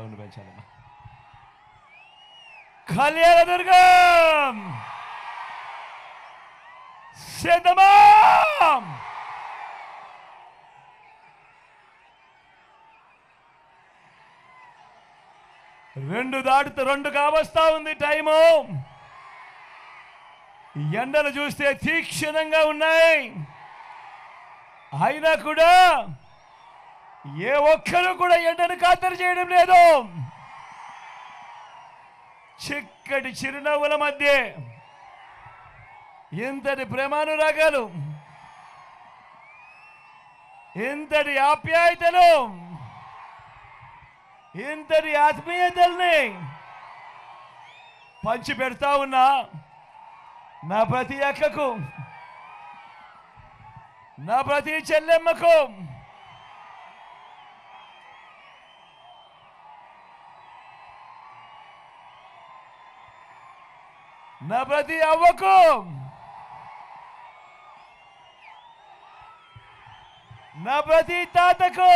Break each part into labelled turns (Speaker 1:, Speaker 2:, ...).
Speaker 1: Sound పెంచాలమ్మా. Kalyandurg సిద్ధమా? రెండు కావస్తా ఉంది టైము. ఎండలు చూస్తే తీక్షణంగా ఉన్నాయి. అయినా కూడా ఏ ఒక్కరు కూడా ఎండను ఖాతరు చేయడం లేదు. చిక్కటి చిరునవ్వుల మధ్య ఇంతటి ప్రేమానురాగాలు, ఇంతటి ఆప్యాయతలు, ఇంతటి ఆత్మీయతల్ని పంచి పెడతా ఉన్నా నా ప్రతి అక్కకు, నా ప్రతి చెల్లెమ్మకు, నా ప్రతి అవ్వకు, నా ప్రతి తాతకు,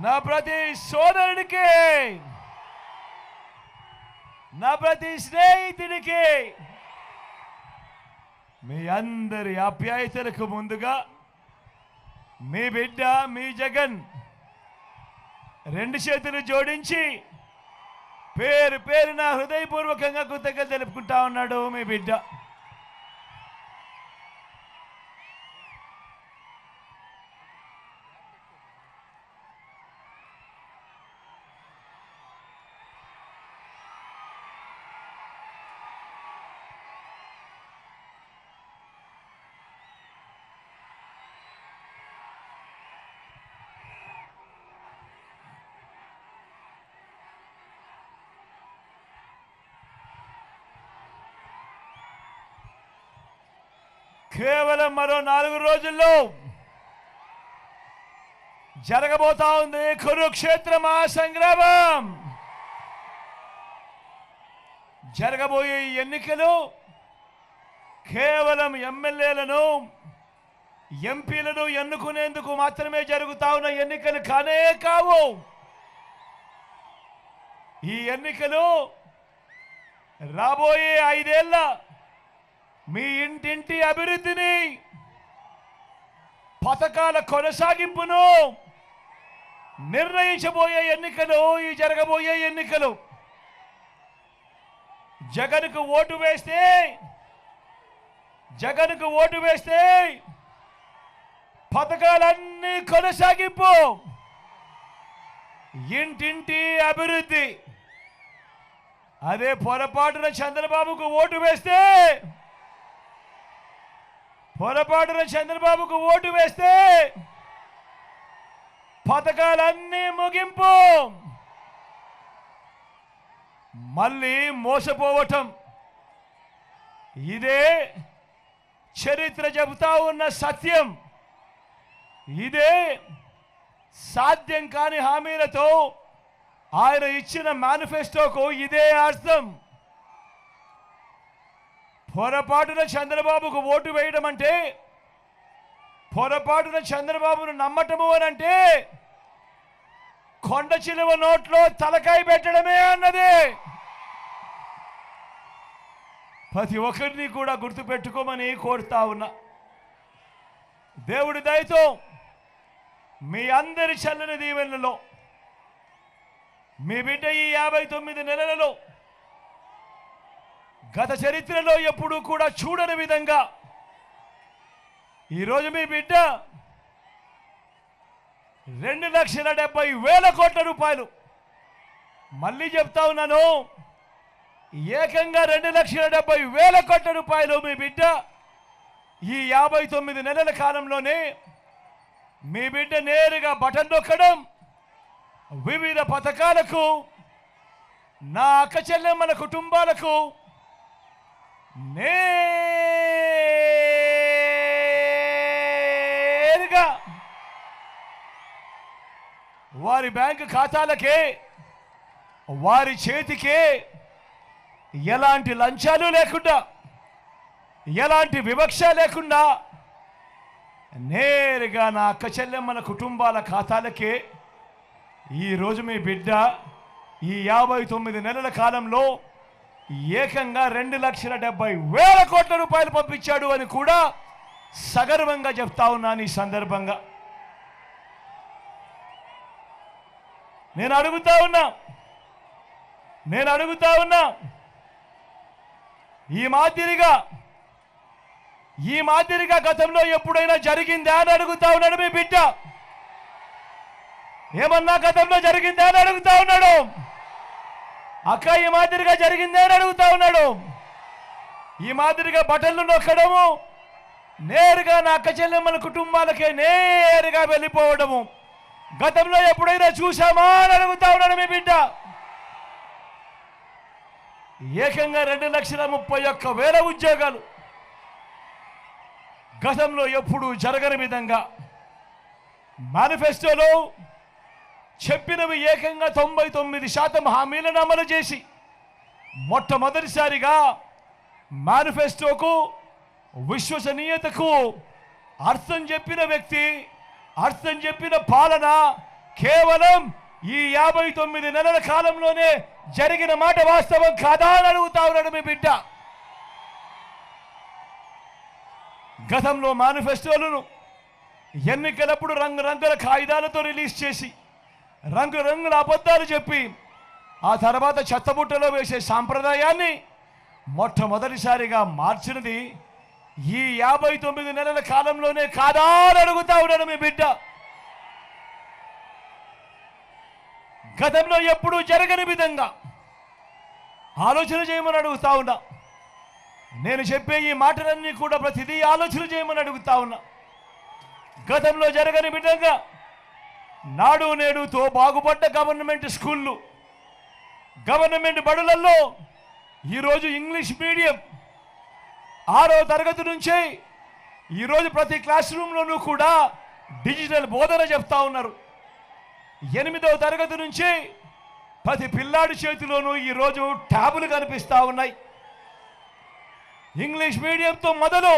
Speaker 1: నా ప్రతి సోదరుడికి, నా ప్రతి స్నేహితుడికి, మీ అందరి ఆప్యాయతలకు ముందుగా మీ బిడ్డ మీ జగన్ రెండు చేతులు జోడించి పేరు పేరున హృదయపూర్వకంగా కృతజ్ఞతలు తెలుపుకుంటా ఉన్నాడు మీ బిడ్డ. కేవలం మరో 4 రోజుల్లో జరగబోతా ఉంది కురుక్షేత్ర మహాసంగ్రామం. జరగబోయే ఎన్నికలు కేవలం ఎమ్మెల్యేలను ఎంపీలను ఎన్నుకునేందుకు మాత్రమే జరుగుతా ఉన్న ఎన్నికలు కానే కావు. ఈ ఎన్నికలు రాబోయే 5 ఏళ్ల మీ ఇంటింటి అభివృద్ధిని, పథకాల కొనసాగింపును నిర్ణయించబోయే ఎన్నికలు. ఈ జరగబోయే ఎన్నికలు జగన్కు ఓటు వేస్తే పథకాలన్నీ కొనసాగింపు, ఇంటింటి అభివృద్ధి. అదే పొరపాటున చంద్రబాబుకు ఓటు వేస్తే పథకాలన్నీ ముగింపు, మళ్ళీ మోసపోవటం. ఇదే చరిత్ర చెబుతా ఉన్న సత్యం. ఇదే సాధ్యం కాని హామీలతో ఆయన ఇచ్చిన మేనిఫెస్టోకు ఇదే అర్థం. పొరపాటున చంద్రబాబుకు ఓటు వేయడం అంటే, పొరపాటున చంద్రబాబును నమ్మటము అని అంటే కొండ చిలువ నోట్లో తలకాయ పెట్టడమే అన్నది. ప్రతి ఒక్కరిని కూడా గుర్తుపెట్టుకోమని కోరుతా ఉన్నా. దేవుడి దయతో మీ అందరి చల్లని దీవెనలలో మీ బిడ్డ ఈ 59 నెలలలో గత చరిత్రలో ఎప్పుడూ కూడా చూడని విధంగా ఈరోజు మీ బిడ్డ 2,70,000 కోట్ల రూపాయలు, మళ్ళీ చెప్తా ఉన్నాను, ఏకంగా 2,70,000 కోట్ల రూపాయలు మీ బిడ్డ ఈ 59 నెలల కాలంలోనే మీ బిడ్డ నేరుగా బటన్ నొక్కడం, వివిధ పథకాలకు, నా అక్క చెల్లెమ్మల కుటుంబాలకు నేరుగా వారి బ్యాంకు ఖాతాలకే, వారి చేతికే ఎలాంటి లంచాలు లేకుండా, ఎలాంటి వివక్ష లేకుండా నేరుగా నా అక్క చెల్లెమ్మల కుటుంబాల ఖాతాలకే ఈరోజు మీ బిడ్డ ఈ 59 నెలల కాలంలో ఏకంగా 2,70,000 కోట్ల రూపాయలు పంపించాడు అని కూడా సగర్వంగా చెప్తా ఉన్నాను. ఈ సందర్భంగా నేను అడుగుతా ఉన్నా ఈ మాదిరిగా గతంలో ఎప్పుడైనా జరిగిందా అని అడుగుతా ఉన్నాడు మీ బిడ్డ. ఏమన్నా గతంలో జరిగిందా అని అడుగుతా ఉన్నాడు. అక్క ఈ మాదిరిగా జరిగిందా అని అడుగుతా ఉన్నాడు. ఈ మాదిరిగా బటన్లు నొక్కడము, నేరుగా నా అక్క చెల్లెమ్మల కుటుంబాలకే నేరుగా వెళ్ళిపోవడము గతంలో ఎప్పుడైనా చూసామా అని అడుగుతా ఉన్నాడు మీ బిడ్డ. ఏకంగా 2,31,000 ఉద్యోగాలు గతంలో ఎప్పుడు జరగని విధంగా మేనిఫెస్టోలో చెప్పినవి ఏకంగా 99% హామీలను అమలు చేసి మొట్టమొదటిసారిగా మేనిఫెస్టోకు విశ్వసనీయతకు అర్థం చెప్పిన వ్యక్తి, అర్థం చెప్పిన పాలన కేవలం ఈ 59 నెలల కాలంలోనే జరిగిన మాట వాస్తవం కాదా అని అడుగుతా ఉన్నాడు మీ బిడ్డ. గతంలో మేనిఫెస్టోలను ఎన్నికలప్పుడు రంగురంగుల కాగితాలతో రిలీజ్ చేసి రంగురంగుల అబద్ధాలు చెప్పి ఆ తర్వాత చెత్తబుట్టలో వేసే సాంప్రదాయాన్ని మొట్టమొదటిసారిగా మార్చినది ఈ 59 నెలల కాలంలోనే కాదా అని అడుగుతా ఉన్నాడు మీ బిడ్డ. గతంలో ఎప్పుడూ జరగని విధంగా ఆలోచన చేయమని అడుగుతా ఉన్నా. నేను చెప్పే ఈ మాటలన్నీ కూడా ప్రతిదీ ఆలోచన చేయమని అడుగుతా ఉన్నా. గతంలో జరగని విధంగా నాడు నేడుతో బాగుపడ్డ గవర్నమెంట్ స్కూళ్ళు, గవర్నమెంట్ బడులలో ఈరోజు ఇంగ్లీష్ మీడియం 6వ తరగతి నుంచే ఈరోజు ప్రతి క్లాస్ రూమ్లోనూ కూడా డిజిటల్ బోధన చెప్తా ఉన్నారు. 8వ తరగతి నుంచి ప్రతి పిల్లాడి చేతిలోనూ ఈరోజు ట్యాబులు కనిపిస్తూ ఉన్నాయి. ఇంగ్లీష్ మీడియంతో మొదలు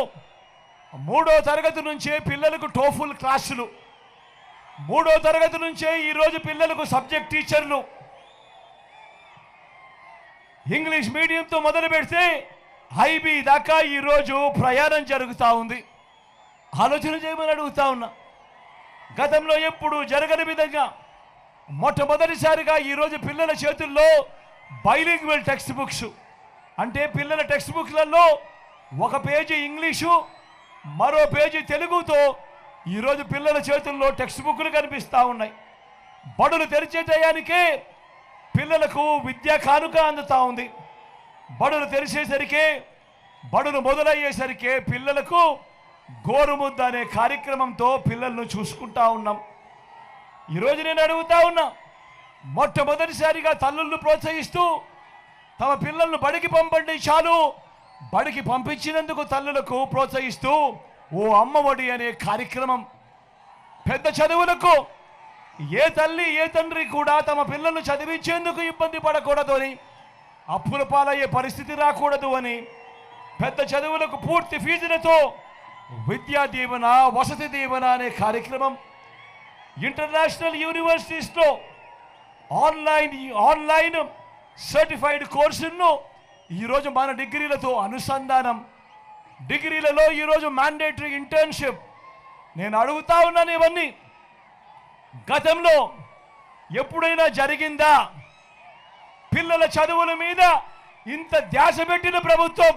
Speaker 1: 3వ తరగతి నుంచే పిల్లలకు టోఫుల్ క్లాసులు, 3వ తరగతి నుంచే ఈరోజు పిల్లలకు సబ్జెక్ట్ టీచర్లు. ఇంగ్లీష్ మీడియంతో మొదలు పెడితే ఐబీ దాకా ఈరోజు ప్రయాణం జరుగుతూ ఉంది. ఆలోచన చేయమని అడుగుతా ఉన్నా. గతంలో ఎప్పుడు జరగని విధంగా మొట్టమొదటిసారిగా ఈరోజు పిల్లల చేతుల్లో బైలింగ్వల్ టెక్స్ట్ బుక్స్, అంటే పిల్లల టెక్స్ట్ బుక్లలో ఒక పేజీ ఇంగ్లీషు, మరో పేజీ తెలుగుతో ఈరోజు పిల్లల చేతుల్లో టెక్స్ట్ బుక్లు కనిపిస్తూ ఉన్నాయి. బడులు తెరిచే టయానికే పిల్లలకు విద్యా కానుక అందుతూ ఉంది. బడులు తెరిచేసరికి, బడులు మొదలయ్యేసరికి పిల్లలకు గోరుముద్ద అనే కార్యక్రమంతో పిల్లలను చూసుకుంటా ఉన్నాం. ఈరోజు నేను అడుగుతా ఉన్నా, మొట్టమొదటిసారిగా తల్లులను ప్రోత్సహిస్తూ తమ పిల్లలను బడికి పంపండి చాలు, బడికి పంపించినందుకు తల్లులకు ప్రోత్సహిస్తూ ఓ అమ్మఒడి అనే కార్యక్రమం. పెద్ద చదువులకు ఏ తల్లి ఏ తండ్రి కూడా తమ పిల్లలను చదివించేందుకు ఇబ్బంది పడకూడదు అని, అప్పుల పాలయ్యే పరిస్థితి రాకూడదు అని పెద్ద చదువులకు పూర్తి ఫీజులతో విద్యా దీవెన, వసతి దీవెన అనే కార్యక్రమం. ఇంటర్నేషనల్ యూనివర్సిటీస్లో ఆన్లైన్ సర్టిఫైడ్ కోర్సులను ఈరోజు మన డిగ్రీలతో అనుసంధానం. డిగ్రీలలో ఈరోజు మ్యాండేటరీ ఇంటర్న్షిప్. నేను అడుగుతా ఉన్నాను, ఇవన్నీ గతంలో ఎప్పుడైనా జరిగిందా? పిల్లల చదువుల మీద ఇంత ధ్యాస పెట్టిన ప్రభుత్వం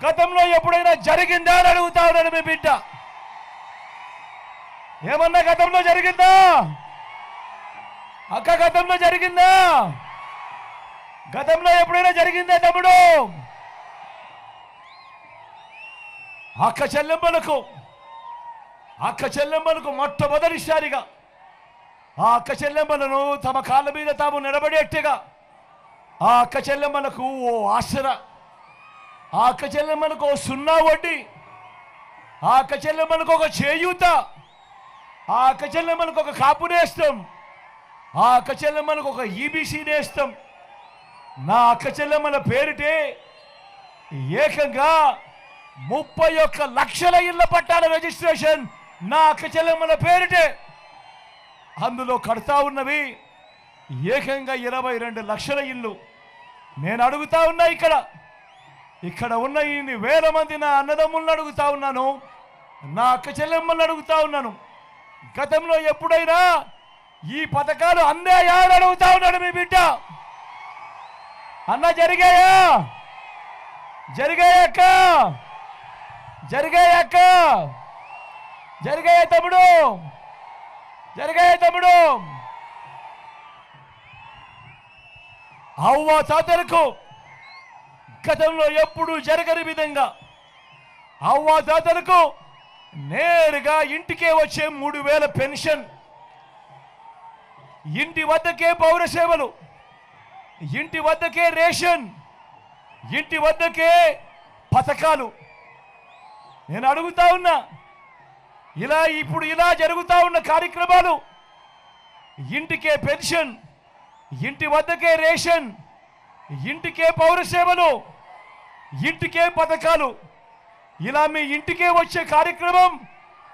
Speaker 1: గతంలో ఎప్పుడైనా జరిగిందా అని అడుగుతా ఉన్నాడు మీ బిడ్డ. ఏమన్నా గతంలో జరిగిందా అక్క? గతంలో జరిగిందా? గతంలో ఎప్పుడైనా జరిగిందా తమ్ముడు? అక్క చెల్లెమ్మలకు మొట్టమొదటిసారిగా ఆ అక్క చెల్లెమ్మలను తమ కాళ్ళ మీద తాము నిలబడేట్టుగా ఆ అక్క చెల్లెమ్మలకు ఓ ఆసరా, ఆ అక్క చెల్లెమ్మలకు ఓ సున్నా వడ్డీ, ఆ అక్క చెల్లెమ్మలకు ఒక చేయూత, ఆ అక్క చెల్లెమ్మలకు ఒక కాపు నేస్తం, ఆ అక్క చెల్లెమ్మలకు ఒక ఈబీసీ నేస్తం. నా అక్క చెల్లెమ్మల పేరిటే ఏకంగా 31 లక్షల ఇళ్ల పట్టాల రిజిస్ట్రేషన్ నా అక్క చెల్లెమ్మల పేరిటే అందులో కడతా ఉన్నవి ఏకంగా 22 లక్షల ఇల్లు. నేను అడుగుతా ఉన్నా, ఇక్కడ ఉన్న ఇన్ని వేల మంది నా అన్నదమ్ములను అడుగుతా ఉన్నాను, నా అక్క చెల్లెమ్మలను అడుగుతా ఉన్నాను, గతంలో ఎప్పుడైనా ఈ పథకాలు అందాయా అని అడుగుతా ఉన్నాడు మీ బిడ్డ. అన్న జరిగాయా? జరిగాయక్క? జరిగాయక్క? జరిగాయ తమ్ముడు? జరిగాయ తమ్ముడు? అవ్వ తాతలకు గతంలో ఎప్పుడు జరగని విధంగా అవ్వ తాతలకు నేరుగా ఇంటికే వచ్చే 3000 పెన్షన్, ఇంటి వద్దకే పౌర సేవలు, ఇంటి వద్దకే రేషన్, ఇంటి వద్దకే పథకాలు. నేను అడుగుతా ఉన్నా, ఇప్పుడు ఇలా జరుగుతా ఉన్న కార్యక్రమాలు, ఇంటికే పెన్షన్, ఇంటి వద్దకే రేషన్, ఇంటికే పౌర సేవలు, ఇంటికే పథకాలు, ఇలా మీ ఇంటికే వచ్చే కార్యక్రమం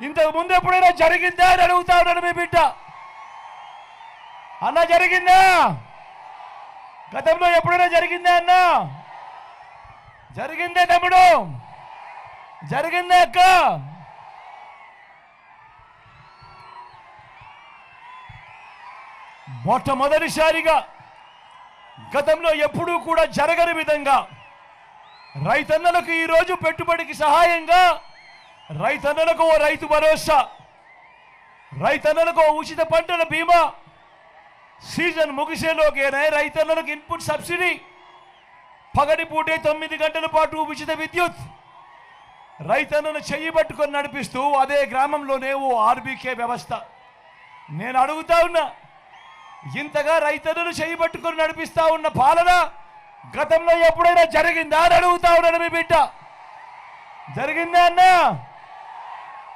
Speaker 1: ఇంతకు ముందు ఎప్పుడైనా జరిగిందా అని అడుగుతా ఉన్నాడు మీ బిడ్డ. అన్న జరిగిందా? గతంలో ఎప్పుడైనా జరిగిందా అన్న? జరిగిందే తమ్ముడు? జరిగిందే అక్క? మొట్టమొదటిసారిగా గతంలో ఎప్పుడూ కూడా జరగని విధంగా రైతన్నలకు ఈరోజు పెట్టుబడికి సహాయంగా రైతన్నలకు ఓ రైతు భరోసా, రైతన్నలకు ఓ ఉచిత పంటల బీమా, సీజన్ ముగిసేలోకేనే రైతన్నలకు ఇన్పుట్ సబ్సిడీ, పగటిపూటే 9 గంటల పాటు ఉచిత విద్యుత్, రైతన్నను చెయ్యి పట్టుకొని నడిపిస్తూ అదే గ్రామంలోనే ఓ ఆర్బీకే వ్యవస్థ. నేను అడుగుతా ఉన్నా, ఇంతగా రైతన్నను చెయ్యి పట్టుకొని నడిపిస్తా ఉన్న పాలన గతంలో ఎప్పుడైనా జరిగిందా అని అడుగుతా ఉన్నాడు మీ బిడ్డ. జరిగిందే అన్నా?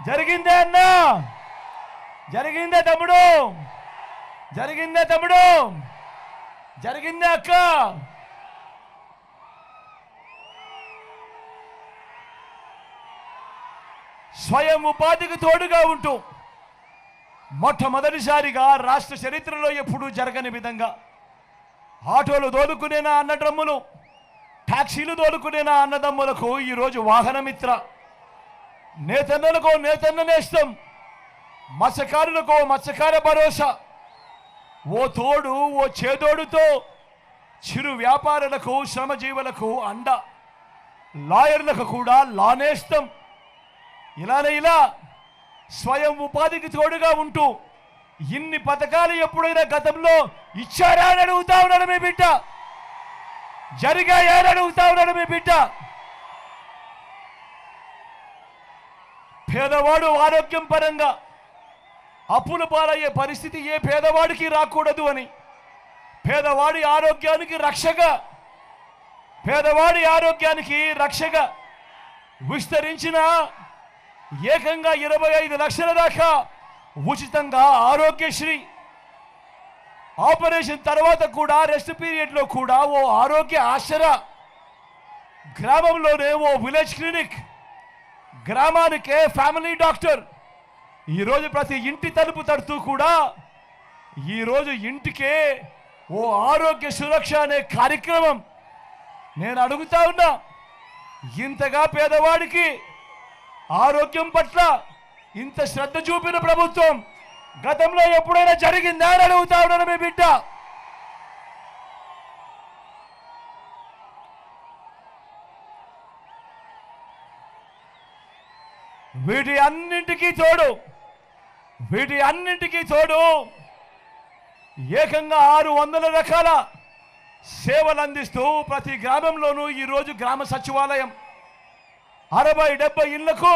Speaker 1: జరిగిందే అన్నా? జరిగిందే తమ్ముడు? జరిగిందే తమ్ముడు? జరిగిందే అక్క? స్వయం ఉపాధికి తోడుగా ఉంటూ మొట్టమొదటిసారిగా రాష్ట్ర చరిత్రలో ఎప్పుడూ జరగని విధంగా ఆటోలు దోలుకునే నా అన్నదమ్ములు, టాక్సీలు దోలుకునే నా అన్నదమ్ములకు ఈరోజు వాహనమిత్ర, నేతన్నలకు నేతన్న నేస్తం, మత్స్యకారులకు మత్స్యకార భరోసా, ఓ తోడు ఓ చేదోడుతో చిరు వ్యాపారులకు శ్రమజీవులకు అండ, లాయర్లకు కూడా లానేస్తం. ఇలా స్వయం ఉపాధికి తోడుగా ఉంటూ ఇన్ని పథకాలు ఎప్పుడైనా గతంలో ఇచ్చారా అని అడుగుతా ఉన్నాడు మీ బిడ్డ. జరిగాయా అని అడుగుతా ఉన్నాడు మీ బిడ్డ. పేదవాడు ఆరోగ్యం పరంగా అప్పుల పాలయ్యే పరిస్థితి ఏ పేదవాడికి రాకూడదు అని, పేదవాడి ఆరోగ్యానికి రక్షగా, పేదవాడి ఆరోగ్యానికి రక్షగా విస్తరించిన ఏకంగా 25 లక్షల దాకా ఉచితంగా ఆరోగ్యశ్రీ, ఆపరేషన్ తర్వాత కూడా రెస్ట్ పీరియడ్లో కూడా ఓ ఆరోగ్య ఆసరా, గ్రామంలోనే ఓ విలేజ్ క్లినిక్, గ్రామానికే ఫ్యామిలీ డాక్టర్. ఈరోజు ప్రతి ఇంటి తలుపు తడుతూ కూడా ఈరోజు ఇంటికే ఓ ఆరోగ్య సురక్ష అనే కార్యక్రమం. నేను అడుగుతా ఉన్నా, ఇంతగా పేదవాడికి ఆరోగ్యం పట్ల ఇంత శ్రద్ధ చూపిన ప్రభుత్వం గతంలో ఎప్పుడైనా జరిగిందా అని అడుగుతా ఉన్నాను మీ బిడ్డ. వీటి అన్నింటికీ తోడు ఏకంగా 600 రకాల సేవలు అందిస్తూ ప్రతి గ్రామంలోనూ ఈరోజు గ్రామ సచివాలయం, 60-70 ఇళ్లకు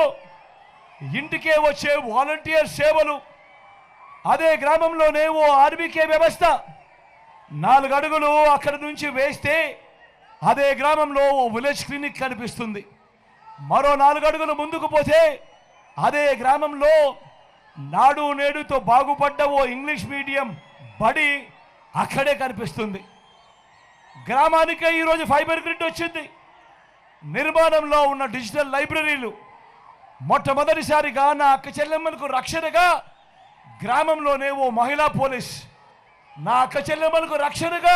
Speaker 1: ఇంటికే వచ్చే వాలంటీర్ సేవలు, అదే గ్రామంలోనే ఓ ఆర్బీకే వ్యవస్థ, 4 అడుగులు అక్కడి నుంచి వేస్తే అదే గ్రామంలో ఓ విలేజ్ క్లినిక్ కనిపిస్తుంది. మరో 4 అడుగులు ముందుకు పోతే అదే గ్రామంలో నాడు నేడుతో బాగుపడ్డ ఓ ఇంగ్లీష్ మీడియం బడి అక్కడే కనిపిస్తుంది. గ్రామానికే ఈరోజు ఫైబర్ గ్రిడ్ వచ్చింది. నిర్మాణంలో ఉన్న డిజిటల్ లైబ్రరీలు, మొట్టమొదటిసారిగా నా అక్క చెల్లెమ్మలకు రక్షణగా గ్రామంలోనే ఓ మహిళా పోలీస్, నా అక్క చెల్లెమ్మలకు రక్షణగా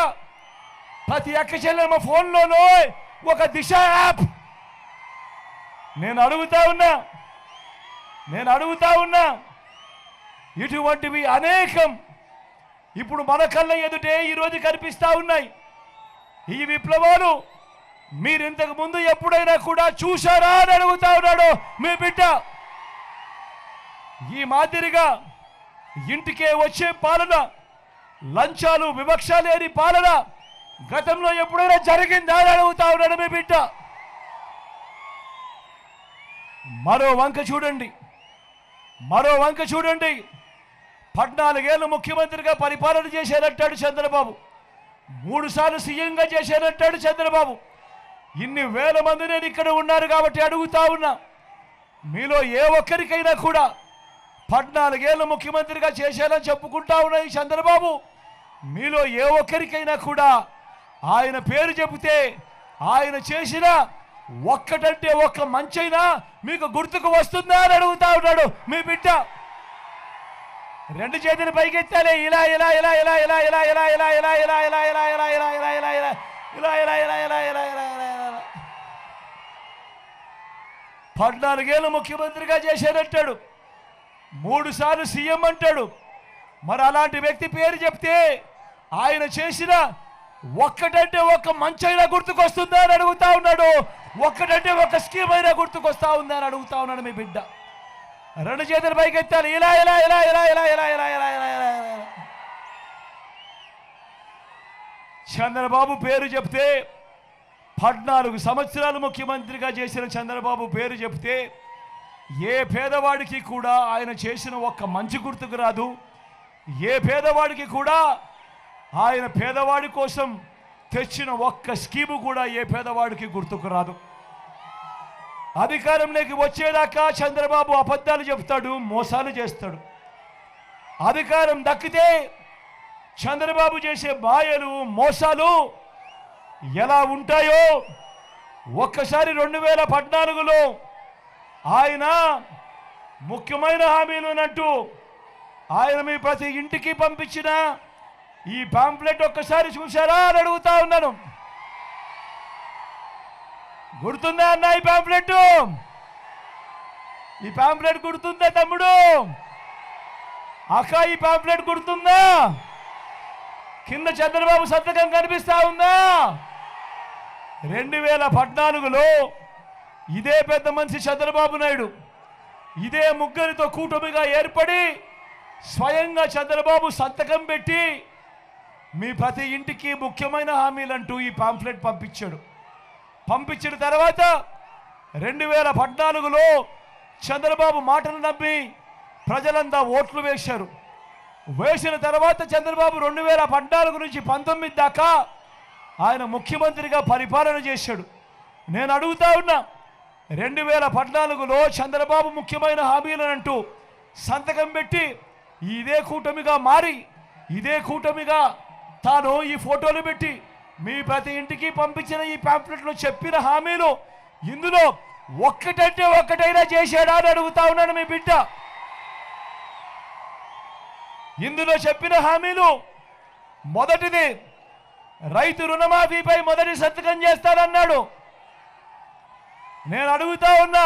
Speaker 1: ప్రతి అక్క చెల్లెమ్మ ఫోన్లోనూ ఒక దిశ యాప్. నేను అడుగుతా ఉన్నా ఇటువంటివి అనేకం ఇప్పుడు మన కళ్ళ ఎదుటే ఈరోజు కనిపిస్తా ఉన్నాయి. ఈ విప్లవాలు మీరు ఇంతకు ముందు ఎప్పుడైనా కూడా చూశారా అని అడుగుతా ఉన్నాడు మీ బిడ్డ. ఈ మాదిరిగా ఇంటికే వచ్చే పాలన, లంచాలు వివక్ష లేని పాలన గతంలో ఎప్పుడైనా జరిగిందా అని అడుగుతా ఉన్నాడు మీ బిడ్డ. మరో వంక చూడండి. 14 ఏళ్ళు ముఖ్యమంత్రిగా పరిపాలన చేశానంటాడు చంద్రబాబు, 3 సార్లు సీఎంగా చేశానంటాడు చంద్రబాబు. ఇన్ని వేల మంది నేను ఇక్కడ ఉన్నారు కాబట్టి అడుగుతా ఉన్నా, మీలో ఏ ఒక్కరికైనా కూడా 14 ఏళ్ళు ముఖ్యమంత్రిగా చేశానని చెప్పుకుంటా ఉన్న ఈ చంద్రబాబు, మీలో ఏ ఒక్కరికైనా కూడా ఆయన పేరు చెబితే ఆయన చేసిన ఒక్కటంటే ఒక్క మంచైనా మీకు గుర్తుకు వస్తుందా అని అడుగుతా ఉన్నాడు మీ బిడ్డ. 2 చేతులు పైకెత్తాలి. ఇలా 14 ఏళ్ళు ముఖ్యమంత్రిగా చేశానంటాడు, 3 సార్లు సీఎం అంటాడు. మరి అలాంటి వ్యక్తి పేరు చెప్తే ఆయన చేసిన ఒక్కటంటే ఒక్క మంచైనా గుర్తుకొస్తుందా అని అడుగుతా ఉన్నాడు. ఒక్కటంటే ఒక్క స్కీమ్ అయినా గుర్తుకొస్తా ఉందా అని అడుగుతా ఉన్నాడు మీ బిడ్డ. 2 చేతులు పైకెత్తాలి. ఇలా చంద్రబాబు పేరు చెప్తే 14 సంవత్సరాలు ముఖ్యమంత్రిగా చేసిన చంద్రబాబు పేరు చెప్తే ఏ పేదవాడికి కూడా ఆయన చేసిన ఒక్క మంచి గుర్తుకు రాదు. ఏ పేదవాడికి కూడా ఆయన పేదవాడి కోసం తెచ్చిన ఒక్క స్కీము కూడా ఏ పేదవాడికి గుర్తుకు రాదు. అధికారంలోకి వచ్చేదాకా చంద్రబాబు అబద్ధాలు చెప్తాడు, మోసాలు చేస్తాడు. అధికారం దక్కితే చంద్రబాబు చేసే మాయలు, మోసాలు ఎలా ఉంటాయో ఒక్కసారి 2014లో ఆయన ముఖ్యమైన హామీలునంటూ ఆయన మీ ప్రతి ఇంటికి పంపించిన ఈ పాంప్లెట్ ఒక్కసారి చూశారా అని అడుగుతా ఉన్నాను. గుర్తుందా అన్న ఈ పాంప్లెట్ గుర్తుందా తమ్ముడు? అక్క ఈ పాంప్లెట్ గుర్తుందా? కింద చంద్రబాబు సంతకం కనిపిస్తా ఉందా? 2014లో ఇదే పెద్ద మనిషి చంద్రబాబు నాయుడు ఇదే ముగ్గురితో కూటమిగా ఏర్పడి స్వయంగా చంద్రబాబు సంతకం పెట్టి మీ ప్రతి ఇంటికి ముఖ్యమైన హామీలంటూ ఈ పాంప్లెట్ పంపించిన తర్వాత 2014లో చంద్రబాబు మాటలు నమ్మి ప్రజలంతా ఓట్లు వేశారు. వేసిన తర్వాత చంద్రబాబు 2014 నుంచి 19 దాకా ఆయన ముఖ్యమంత్రిగా పరిపాలన చేశాడు. నేను అడుగుతా ఉన్నా, 2014లో చంద్రబాబు ముఖ్యమైన హామీలనంటూ సంతకం పెట్టి ఇదే కూటమిగా మారి ఇదే కూటమిగా తాను ఈ ఫోటోలు పెట్టి మీ ప్రతి ఇంటికి పంపించిన ఈ పాంప్లెట్లో చెప్పిన హామీలు ఇందులో ఒక్కటంటే ఒక్కటైనా చేశాడా అని అడుగుతా ఉన్నాను మీ బిడ్డ. ఇందులో చెప్పిన హామీలు మొదటిది రైతు రుణమాఫీపై మొదటి సంతకం చేస్తానన్నాడు. నేను అడుగుతా ఉన్నా,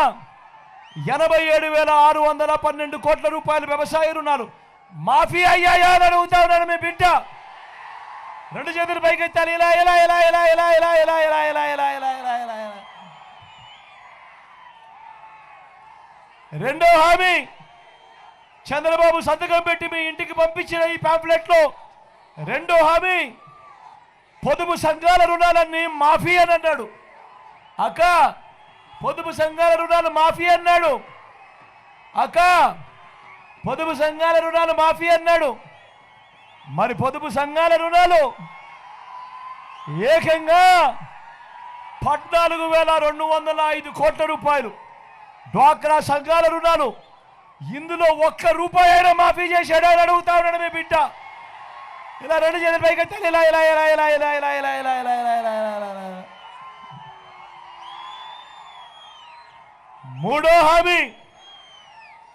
Speaker 1: 87,612 కోట్ల రూపాయల వ్యవసాయ రుణాలు మాఫీ అయ్యాయా అని అడుగుతా ఉన్నాను మీ బిడ్డ. 2 చేతులు పైకెత్తాలి. రెండో హామీ చంద్రబాబు సంతకం పెట్టి మీ ఇంటికి పంపించిన ఈ పాంప్లెట్లో రెండో హామీ పొదుపు సంఘాల రుణాలన్నీ మాఫీ అని అన్నాడు. అక్క పొదుపు సంఘాల రుణాలు మాఫీ అన్నాడు. పొదుపు సంఘాల రుణాలు మాఫీ అన్నాడు. మరి పొదుపు సంఘాల రుణాలు ఏకంగా 14,205 కోట్ల రూపాయలు. డ్వాక్రా సంఘాల రుణాలు ఇందులో ఒక్క రూపాయి అయినా మాఫీ చేశాడా అని అడుగుతా ఉన్నాడు మీ బిడ్డ. ఇలా 2 చేతుల పైకెత్తాలి. మూడో హామీ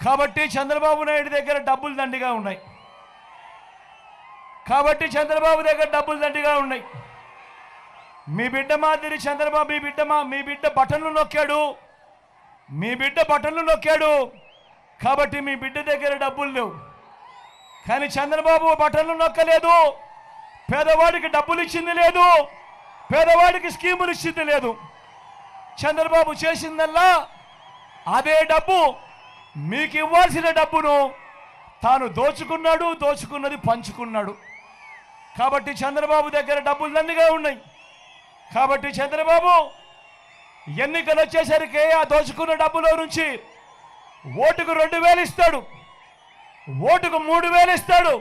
Speaker 1: కాబట్టి చంద్రబాబు నాయుడు దగ్గర డబ్బులు దండిగా ఉన్నాయి. కాబట్టి చంద్రబాబు దగ్గర డబ్బులు దండిగా ఉన్నాయి. మీ బిడ్డ మాదిరి చంద్రబాబు మీ బిడ్డ బటన్లు నొక్కాడు. మీ బిడ్డ బటన్లు నొక్కాడు కాబట్టి మీ బిడ్డ దగ్గర డబ్బులు లేవు. కానీ చంద్రబాబు బటన్లు నొక్కలేదు, పేదవాడికి డబ్బులు ఇచ్చింది లేదు, పేదవాడికి స్కీములు ఇచ్చింది లేదు. చంద్రబాబు చేసిందల్లా అదే డబ్బు, మీకు ఇవ్వాల్సిన డబ్బును తాను దోచుకున్నాడు, దోచుకున్నది పంచుకున్నాడు. కాబట్టి చంద్రబాబు దగ్గర డబ్బులు దండిగా ఉన్నాయి. కాబట్టి చంద్రబాబు ఎన్నికలు వచ్చేసరికి ఆ దోచుకున్న డబ్బులో నుంచి ఓటుకు 2,000 ఇస్తాడు, ఓటుకు 3,000 ఇస్తాడు,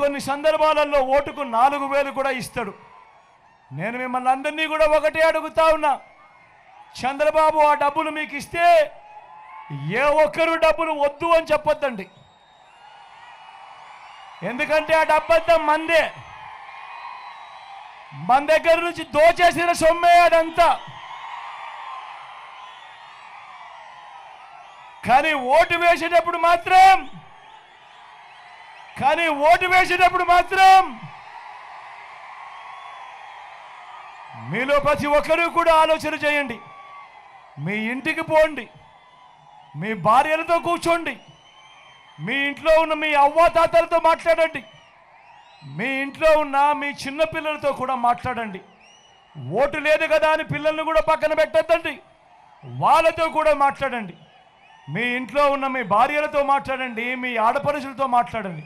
Speaker 1: కొన్ని సందర్భాలలో ఓటుకు 4,000 కూడా ఇస్తాడు. నేను మిమ్మల్ని అందరినీ కూడా ఒకటే అడుగుతా ఉన్నా, చంద్రబాబు ఆ డబ్బులు మీకు ఇస్తే ఏ ఒక్కరు డబ్బులు వద్దు అని చెప్పొద్దండి. ఎందుకంటే ఆ డబ్బంతా మందే, మన దగ్గర నుంచి దోచేసిన సొమ్మే అదంతా. కానీ ఓటు వేసేటప్పుడు మాత్రం మీలో ప్రతి ఒక్కరూ కూడా ఆలోచన చేయండి. మీ ఇంటికి పోండి, మీ భార్యలతో కూర్చోండి, మీ ఇంట్లో ఉన్న మీ అవ్వాతాతలతో మాట్లాడండి, మీ ఇంట్లో ఉన్న మీ చిన్న పిల్లలతో కూడా మాట్లాడండి. ఓటు లేదు కదా అని పిల్లల్ని కూడా పక్కన పెట్టద్దండి, వాళ్ళతో కూడా మాట్లాడండి. మీ ఇంట్లో ఉన్న మీ భార్యలతో మాట్లాడండి, మీ ఆడపడుచులతో మాట్లాడండి,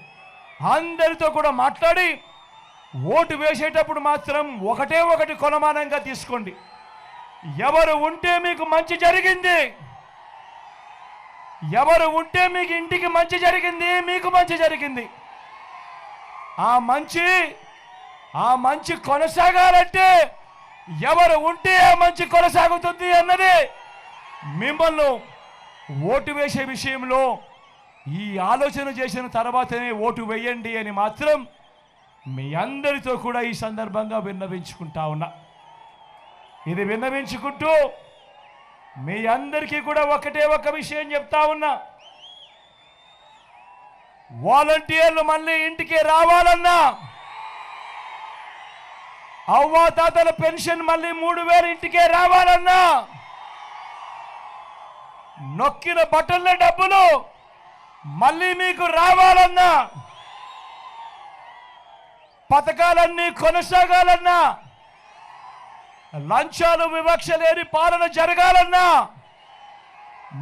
Speaker 1: అందరితో కూడా మాట్లాడి ఓటు వేసేటప్పుడు మాత్రం ఒకటి కొలమానంగా తీసుకోండి. ఎవరు ఉంటే మీకు మంచి జరిగింది, ఎవరు ఉంటే మీకు ఇంటికి మంచి జరిగింది, మీకు మంచి జరిగింది, ఆ మంచి కొనసాగాలంటే ఎవరు ఉంటే ఆ మంచి కొనసాగుతుంది అన్నది మిమ్మల్ని ఓటు వేసే విషయంలో ఈ ఆలోచన చేసిన తర్వాతనే ఓటు వేయండి అని మాత్రం మీ అందరితో కూడా ఈ సందర్భంగా విన్నవించుకుంటా ఉన్నా. ఇది విన్నవించుకుంటూ మీ అందరికీ కూడా ఒక విషయం చెప్తా ఉన్నా, వాలంటీర్లు మళ్ళీ ఇంటికి రావాలన్నా, అవ్వాతాతల పెన్షన్ మళ్ళీ 3,000 ఇంటికే రావాలన్నా, నొక్కిన బటన్ల డబ్బులు మళ్ళీ మీకు రావాలన్నా, పథకాలన్నీ కొనసాగాలన్నా, లంచాలు వివక్ష లేని పాలన జరగాలన్నా,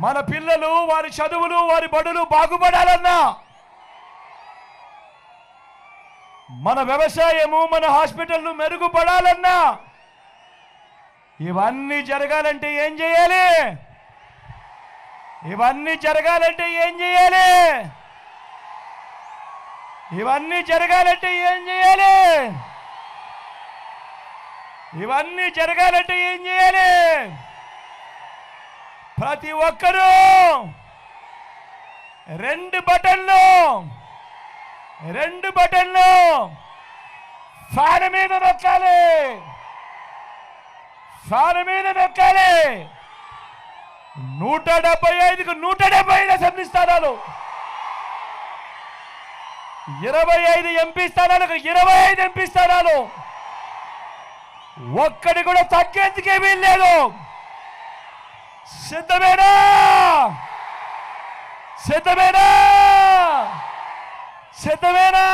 Speaker 1: మన పిల్లలు వారి చదువులు వారి బడులు బాగుపడాలన్నా, మన వ్యవసాయము మన హాస్పిటల్లు మెరుగుపడాలన్నా, ఇవన్నీ జరగాలంటే ఏం చేయాలి? ఇవన్నీ జరగాలంటే ఏం చేయాలి? ఇవన్నీ జరగాలంటే ఏం చేయాలి? ఇవన్నీ జరగాలంటే ఏం చేయాలి? ప్రతి ఒక్కరూ 2 బటన్లు ఫ్యాన్ మీద నొక్కాలి, ఫ్యాన్ మీద నొక్కాలి. 175కు 175 అసెంబ్లీ స్థానాలు, 25 ఎంపీ స్థానాలకు 25 ఎంపీ స్థానాలు, ఒక్కడి కూడా తగ్గేందుకే వీల్లేదు. సిద్ధమేనా? సిద్ధమేనా? సిద్ధమేనా?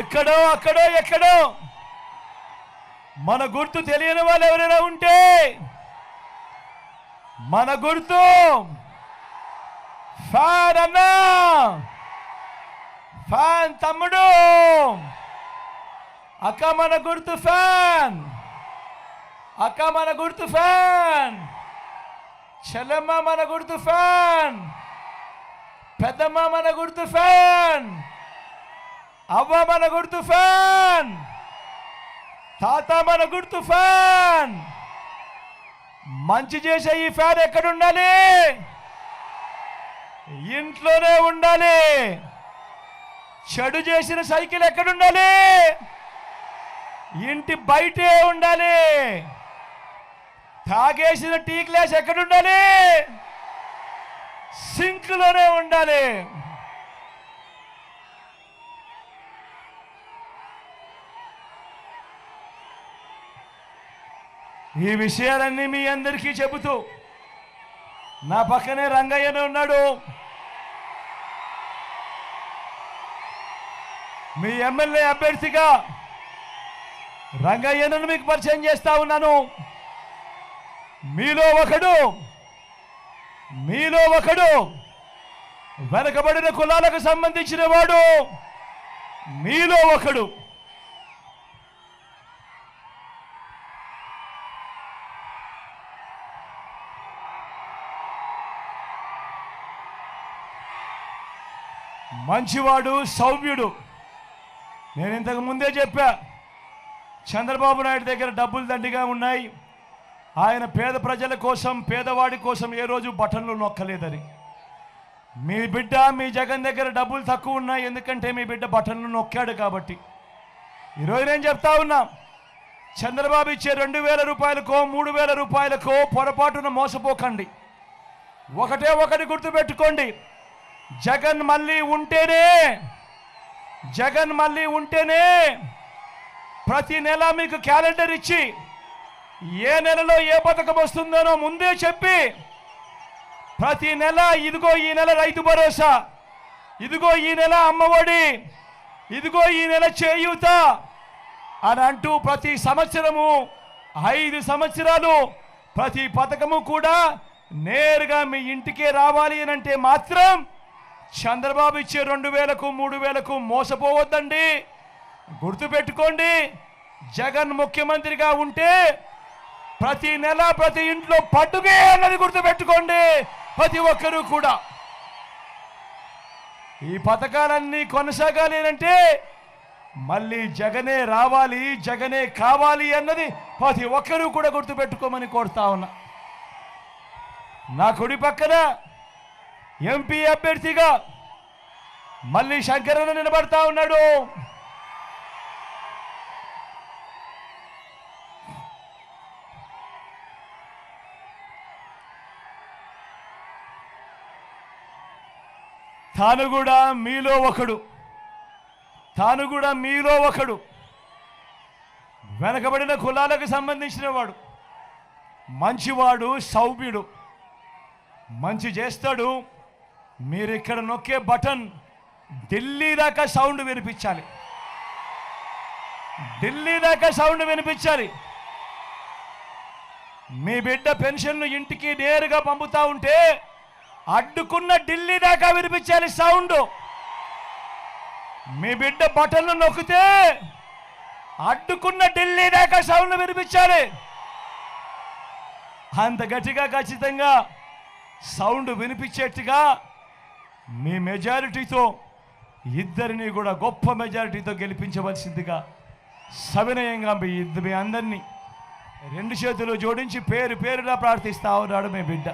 Speaker 1: ఎక్కడో ఎక్కడో మన గుర్తు తెలియని వాళ్ళు ఎవరైనా ఉంటే, మన గుర్తు ఫ్యాన్ అన్నా, ఫ్యాన్ తమ్ముడు, అక్క మన గుర్తు ఫ్యాన్, అక్క మన గుర్తు ఫ్యాన్, చెల్లెమ్మ మన గుర్తు ఫ్యాన్, పెద్దమ్మ మన గుర్తు ఫ్యాన్, అవ్వ మన గుర్తు ఫ్యాన్, తాత మన గుర్తు ఫ్యాన్. మంచి చేసే ఈ ఫ్యాన్ ఎక్కడుండాలి? ఇంట్లోనే ఉండాలి. చెడు చేసిన సైకిల్ ఎక్కడుండాలి? ఇంటి బయటే ఉండాలి. తాగేసిన టీ గ్లాస్ ఎక్కడుండాలి? సింక్లోనే ఉండాలి. ఈ విషయాలన్నీ మీ అందరికీ చెబుతూ నా పక్కనే రంగయ్యనే ఉన్నాడు. మీ ఎమ్మెల్యే అభ్యర్థిగా రంగయ్యను మీకు పరిచయం చేస్తా ఉన్నాను. మీలో ఒకడు వెనకబడిన కులాలకు సంబంధించిన వాడు. మీలో ఒకడు మంచివాడు, సౌమ్యుడు. నేను ఇంతకు ముందే చెప్పా, చంద్రబాబు నాయుడు దగ్గర డబ్బులు దండిగా ఉన్నాయి. ఆయన పేద ప్రజల కోసం, పేదవాడి కోసం ఏ రోజు బటన్లు నొక్కలేదని. మీ బిడ్డ, మీ జగన్ దగ్గర డబ్బులు తక్కువ ఉన్నాయి, ఎందుకంటే మీ బిడ్డ బటన్లు నొక్కాడు కాబట్టి. ఈరోజు నేను చెప్తా ఉన్నా, చంద్రబాబు ఇచ్చే 2000 రూపాయలకో 3000 రూపాయలకో పొరపాటున మోసపోకండి. ఒకటి గుర్తుపెట్టుకోండి, జగన్ మళ్ళీ ఉంటేనే ప్రతి నెల మీకు క్యాలెండర్ ఇచ్చి ఏ నెలలో ఏ పథకం వస్తుందనో ముందే చెప్పి ప్రతి నెల ఇదిగో ఈ నెల రైతు భరోసా, ఇదిగో ఈ నెల అమ్మఒడి, ఇదిగో ఈ నెల చేయూత అని అంటూ ప్రతి సంవత్సరము 5 సంవత్సరాలు ప్రతి పథకము కూడా నేరుగా మీ ఇంటికే రావాలి అని అంటే మాత్రం చంద్రబాబు ఇచ్చే 2000కు 3000కు మోసపోవద్దండి. గుర్తుపెట్టుకోండి, జగన్ ముఖ్యమంత్రిగా ఉంటే ప్రతి నెల ప్రతి ఇంట్లో పండుగే అన్నది గుర్తుపెట్టుకోండి ప్రతి ఒక్కరూ కూడా. ఈ పథకాలన్నీ కొనసాగాలి అంటే మళ్ళీ జగనే రావాలి, జగనే కావాలి అన్నది ప్రతి ఒక్కరూ కూడా గుర్తుపెట్టుకోమని కోరుతా ఉన్నా. నా కుడి పక్కన ఎంపీ అభ్యర్థిగా మళ్ళీ శంకరన్న నిలబడతా ఉన్నాడు. తాను కూడా మీలో ఒకడు వెనకబడిన కులాలకు సంబంధించిన వాడు, మంచివాడు, సౌమ్యుడు, మంచి చేస్తాడు. మీరు ఇక్కడ నొక్కే బటన్ ఢిల్లీ దాకా సౌండ్ వినిపించాలి, మీ బిడ్డ పెన్షన్ను ఇంటికి నేరుగా పంపుతా ఉంటే అడ్డుకున్న ఢిల్లీ దాకా వినిపించాలి సౌండ్. మీ బిడ్డ బటన్లు నొక్కితే అడ్డుకున్న ఢిల్లీ దాకా సౌండ్ వినిపించాలి. అంత గట్టిగా ఖచ్చితంగా సౌండ్ వినిపించేట్టుగా మీ మెజారిటీతో ఇద్దరిని కూడా గొప్ప మెజారిటీతో గెలిపించవలసిందిగా సవినయంగా మీ అందరినీ 2 చేతులు జోడించి పేరున ప్రార్థిస్తా ఉన్నాడు మీ బిడ్డ.